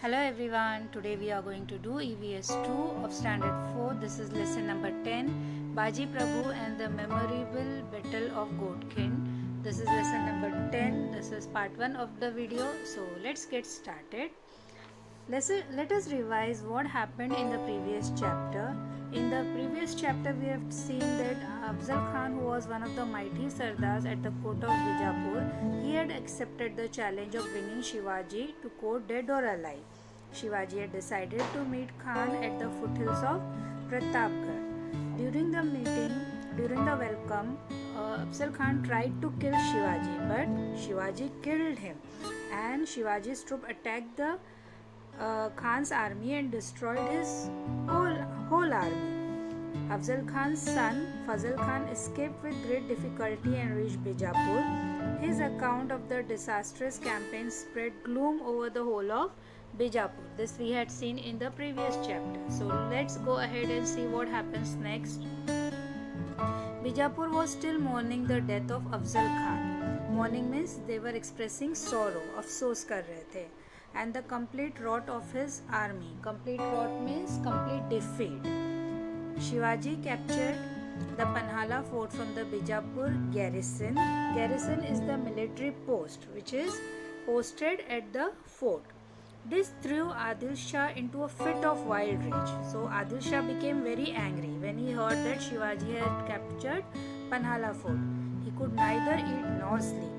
Hello everyone, today we are going to do EVS 2 of standard 4. This is lesson number 10, Baji Prabhu and the memorable battle of Godkin. This is lesson number 10, this is part 1 of the video. So let's get started. Let us revise what happened in the previous chapter. In the previous chapter, we have seen that Afzal Khan, who was one of the mighty Sardars at the court of Bijapur, he had accepted the challenge of bringing Shivaji to court dead or alive. Shivaji had decided to meet Khan at the foothills of Pratapgarh. During the welcome, Afzal Khan tried to kill Shivaji, but Shivaji killed him, and Shivaji's troop attacked the Khan's army and destroyed his whole army. Afzal Khan's son Fazal Khan escaped with great difficulty and reached Bijapur. His account of the disastrous campaign spread gloom over the whole of Bijapur. This we had seen in the previous chapter. So let's go ahead and see what happens next. Bijapur was still mourning the death of Afzal Khan. Mourning means they were expressing sorrow, अफसोस कर रहे थे, and the complete rout of his army. Complete rout means complete defeat. Shivaji captured the Panhala fort from the Bijapur garrison. Garrison is the military post which is posted at the fort. This threw Adil Shah into a fit of wild rage. So Adil Shah became very angry when he heard that Shivaji had captured Panhala fort. He could neither eat nor sleep.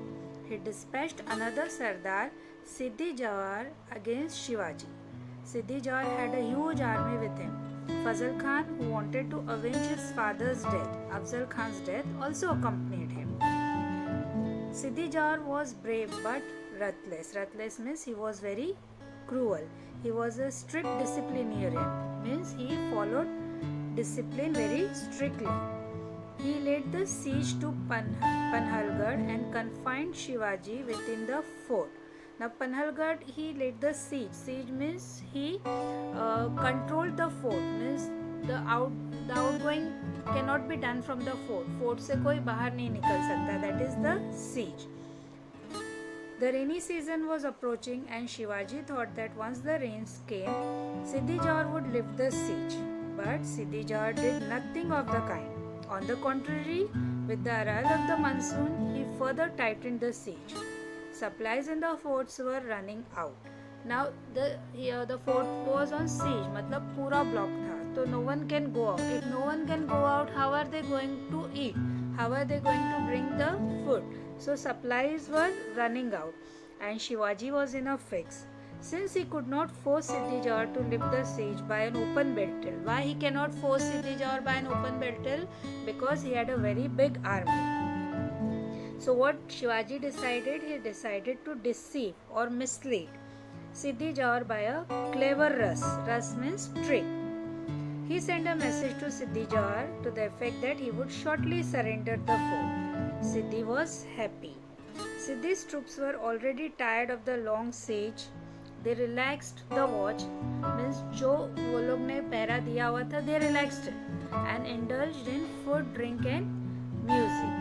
He dispatched another Sardar, Siddhi Jawar, against Shivaji. Siddhi Jawar had a huge army with him. Fazal Khan, who wanted to avenge his father's death, Afzal Khan's death, also accompanied him. Siddhi Jawar was brave but ruthless. Ruthless means he was very cruel. He was a strict disciplinarian, means he followed discipline very strictly. He laid the siege to Panhalgarh and confined Shivaji within the fort. Now Panhalgarh, he laid the siege. Siege means he controlled the fort. Means the outgoing cannot be done from the fort. Fort से कोई बाहर नहीं निकल सकता. That is the siege. The rainy season was approaching and Shivaji thought that once the rains came, Siddhi Jawar would lift the siege. But Siddhi Jawar did nothing of the kind. On the contrary, with the arrival of the monsoon, he further tightened the siege. Supplies in the forts were running out. Now the fort was on siege, मतलब पूरा block था. So no one can go out. If no one can go out, how are they going to eat? How are they going to bring the food? So supplies were running out, and Shivaji was in a fix. Since he could not force Siddhi Jawar to lift the siege by an open battle. Why he cannot force Siddhi Jawar by an open battle? Because he had a very big army. So what Shivaji decided? He decided to deceive or mislead Siddhi Jawar by a clever ruse. Ruse means trick. He sent a message to Siddhi Jawar to the effect that he would shortly surrender the fort. Siddhi was happy. Siddhi's troops were already tired of the long siege. They relaxed the watch, means जो वो लोग ने पहरा दिया हुआ था, they relaxed it and indulged in food, drink and music.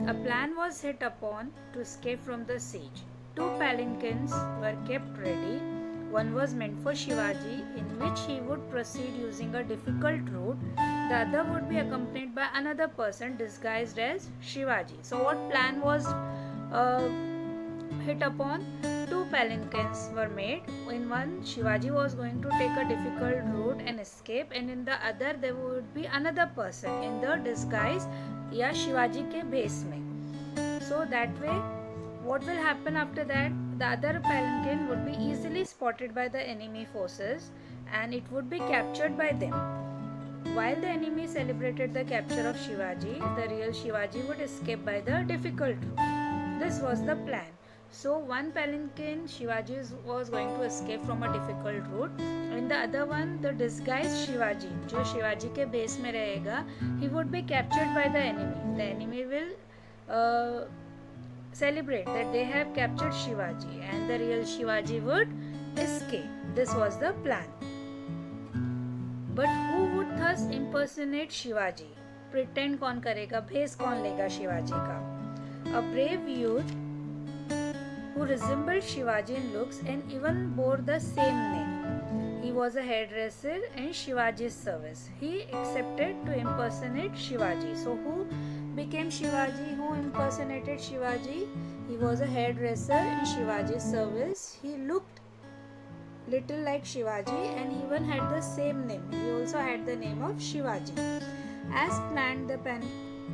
A plan was hit upon to escape from the siege. 2 palanquins were kept ready. One was meant for Shivaji, in which he would proceed using a difficult route. The other would be accompanied by another person disguised as Shivaji. So what plan was hit upon? 2 palanquins were made. In one, Shivaji was going to take a difficult route and escape, and in the other there would be another person in the disguise या शिवाजी के भेष में. So that way, what will happen after that? The other palanquin would be easily spotted by the enemy forces and it would be captured by them. While the enemy celebrated the capture of Shivaji, the real Shivaji would escape by the difficult route. This was the plan. So one palanquin Shivaji was going to escape from a difficult route. In the other one, the disguised Shivaji, जो शिवाजी के भेष में रहेगा, he would be captured by the enemy. The enemy will celebrate that they have captured Shivaji and the real Shivaji would escape. This was the plan. But who would thus impersonate Shivaji? Pretend कौन करेगा? भेष कौन लेगा शिवाजी का? A brave youth who resembled Shivaji in looks and even bore the same name. He was a hairdresser in Shivaji's service. He accepted to impersonate Shivaji. So who became Shivaji? Who impersonated Shivaji? He was a hairdresser in Shivaji's service. He looked little like Shivaji and even had the same name. He also had the name of Shivaji. As planned, the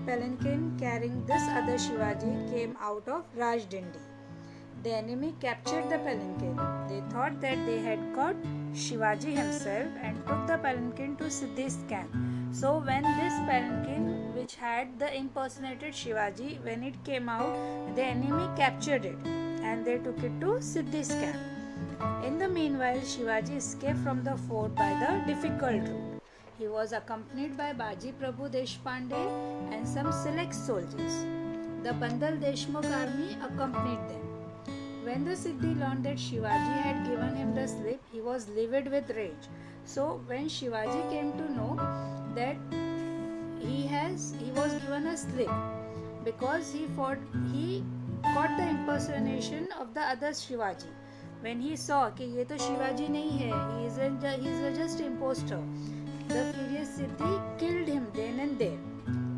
palanquin carrying this other Shivaji came out of Rajdindi. The enemy captured the palanquin. They thought that they had caught Shivaji himself and took the palanquin to Siddhi's camp. So when this palanquin, which had the impersonated Shivaji, when it came out, the enemy captured it and they took it to Siddhi's camp. In the meanwhile, Shivaji escaped from the fort by the difficult route. He was accompanied by Baji Prabhu Deshpande and some select soldiers. The Bandal Deshmukh army accompanied them. When the Siddhi learned that Shivaji had given him the slip, he was livid with rage. So when Shivaji came to know that he was given a slip because he caught the impersonation of the other Shivaji. When he saw कि ये तो शिवाजी नहीं है, he is just impostor, the furious Siddhi killed him then and there.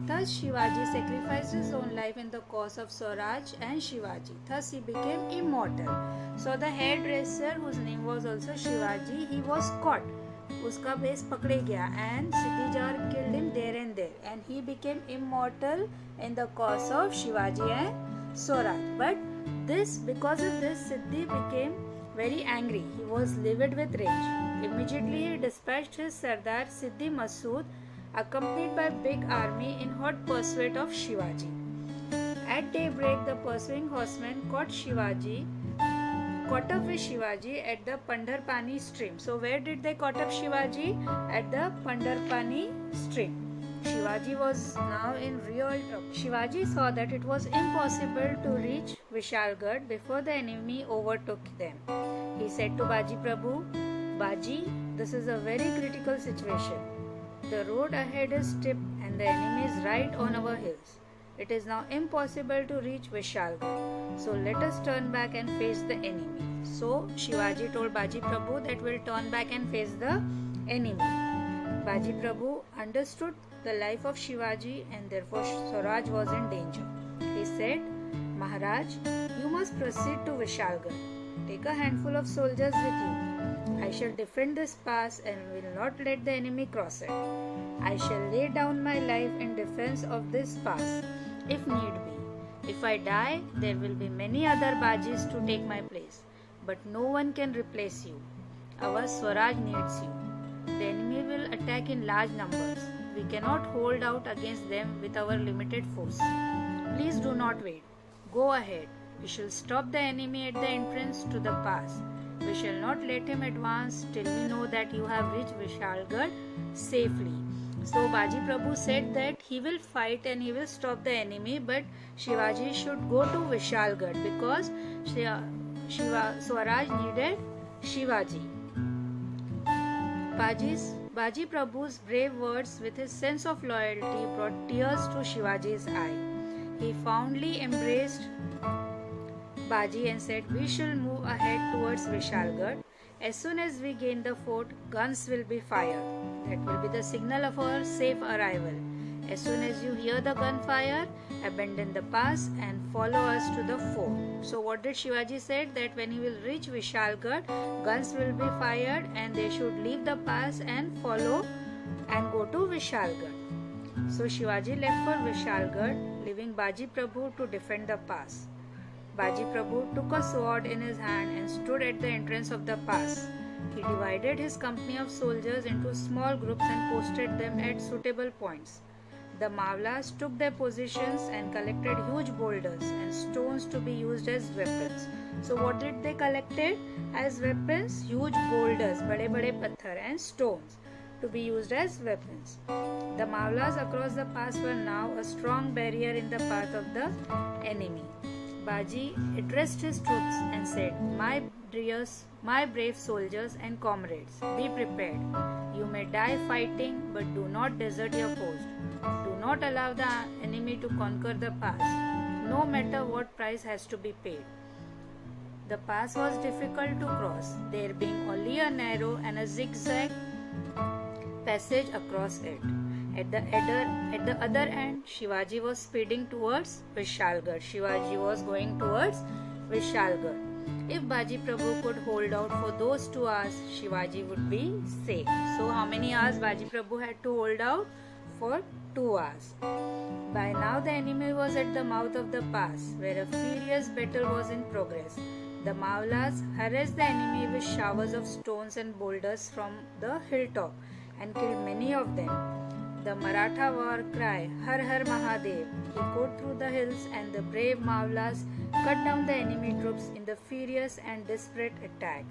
Thus Shivaji sacrificed his own life in the cause of Swaraj and Shivaji. Thus he became immortal. So the hairdresser, whose name was also Shivaji, he was caught. उसका base पकड़े गया and Siddhijar killed him there and there, and he became immortal in the cause of Shivaji and Swaraj. But because of this, Siddhi became very angry. He was livid with rage. Immediately he dispatched his Sardar Siddhi Masood, accompanied by big army, in hot pursuit of Shivaji. At daybreak, the pursuing horsemen caught up with Shivaji at the Pandarpani stream. So where did they caught up Shivaji? At the Pandarpani stream. Shivaji was now in real trouble. Shivaji saw that it was impossible to reach Vishalgarh before the enemy overtook them. He said to Baji Prabhu, Baji, this is a very critical situation. The road ahead is steep and the enemy is right on our heels. It is now impossible to reach Vishalgarh. So let us turn back and face the enemy. So Shivaji told Baji Prabhu that we'll turn back and face the enemy. Baji Prabhu understood the life of Shivaji and therefore Swaraj was in danger. He said, Maharaj, you must proceed to Vishalgarh. Take a handful of soldiers with you. I shall defend this pass and will not let the enemy cross it. I shall lay down my life in defense of this pass, if need be. If I die, there will be many other Bajis to take my place, but no one can replace you. Our Swaraj needs you. The enemy will attack in large numbers. We cannot hold out against them with our limited force. Please do not wait. Go ahead. We shall stop the enemy at the entrance to the pass. We shall not let him advance till we know that you have reached Vishalgarh safely. So Baji Prabhu said that he will fight and he will stop the enemy, but Shivaji should go to Vishalgarh because Swaraj needed Shivaji. Baji Prabhu's brave words with his sense of loyalty brought tears to Shivaji's eye. He fondly embraced Baji and said, we shall move ahead towards Vishalgarh. As soon as we gain the fort, guns will be fired. That will be the signal of our safe arrival. As soon as you hear the gunfire, abandon the pass and follow us to the fort. So what did Shivaji said? That when he will reach Vishalgarh, guns will be fired and they should leave the pass and follow and go to Vishalgarh. So Shivaji left for Vishalgarh, leaving Baji Prabhu to defend the pass. Baji Prabhu took a sword in his hand and stood at the entrance of the pass. He divided his company of soldiers into small groups and posted them at suitable points. The Mavlas took their positions and collected huge boulders and stones to be used as weapons. So what did they collected as weapons? Huge boulders, bade patthar and stones to be used as weapons. The Mavlas across the pass were now a strong barrier in the path of the enemy. Baji addressed his troops and said, my brave soldiers and comrades, be prepared. You may die fighting, but do not desert your post. Do not allow the the enemy to conquer the pass, no matter what price has to be paid. The pass was difficult to cross, there being only a narrow and a zigzag passage across it. At the other end, Shivaji was speeding towards Vishalgarh. Shivaji was going towards Vishalgarh. If Baji Prabhu could hold out for those 2 hours, Shivaji would be safe. So, how many hours Baji Prabhu had to hold out? For 2 hours. By now, the enemy was at the mouth of the pass, where a furious battle was in progress. The Maulas harassed the enemy with showers of stones and boulders from the hilltop and killed many of them. The Maratha war cry, Har Har Mahadev, echoed through the hills, and the brave Maulas cut down the enemy troops in the furious and desperate attack.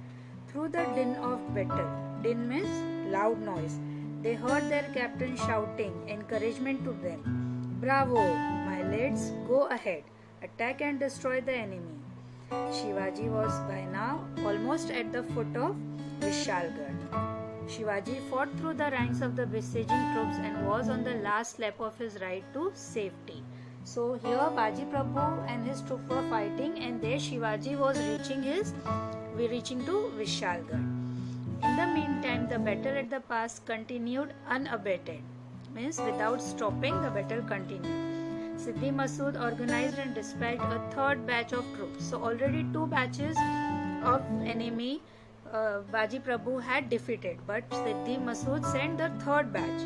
Through the din of battle, din means loud noise, they heard their captain shouting encouragement to them. Bravo, my lads, go ahead, attack and destroy the enemy. Shivaji was by now almost at the foot of Vishalgarh. Shivaji fought through the ranks of the besieging troops and was on the last lap of his ride to safety. So here Baji Prabhu and his troop were fighting, and there Shivaji was reaching to Vishalgarh. In the meantime, the battle at the pass continued unabated. Means without stopping, the battle continued. Siddhi Masood organized and dispatched a third batch of troops. So already 2 batches of enemy Baji Prabhu had defeated, but Siddhi Masood sent the third batch.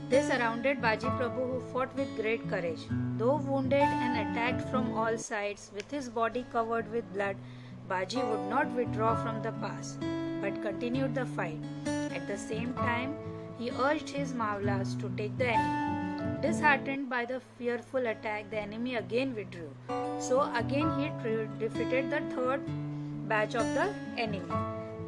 They surrounded Baji Prabhu, who fought with great courage. Though wounded and attacked from all sides, with his body covered with blood, Baji would not withdraw from the pass, but continued the fight. At the same time, he urged his Maulas to take the enemy. Disheartened by the fearful attack, the enemy again withdrew. So again he defeated the third batch of the enemy.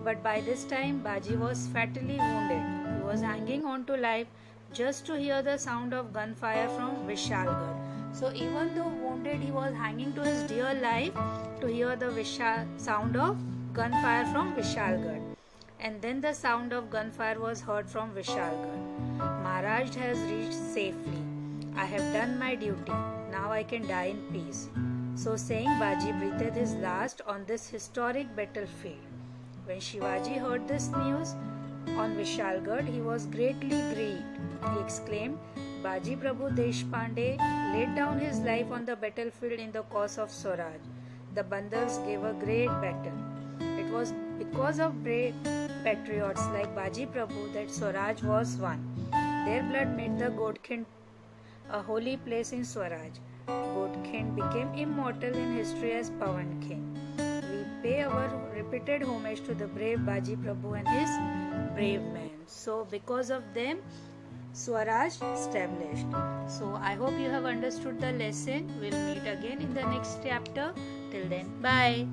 But by this time, Baji was fatally wounded. He was hanging on to life just to hear the sound of gunfire from Vishalgarh. So even though wounded, he was hanging to his dear life to hear the sound of gunfire from Vishalgarh. And then the sound of gunfire was heard from Vishalgarh. Maharaj has reached safely. I have done my duty. Now I can die in peace. So saying, Baji breathed his last on this historic battlefield. When Shivaji heard this news on Vishalgarh, he was greatly grieved. He exclaimed, Baji Prabhu Deshpande laid down his life on the battlefield in the cause of Swaraj. The Bandals gave a great battle. It was because of brave patriots like Baji Prabhu that Swaraj was won. Their blood made the Godkhind a holy place in Swaraj. Godkhind became immortal in history as Pawan King. We pay our repeated homage to the brave Baji Prabhu and his brave men. So because of them, Swaraj established. So I hope you have understood the lesson. We'll meet again in the next chapter. Till then, bye.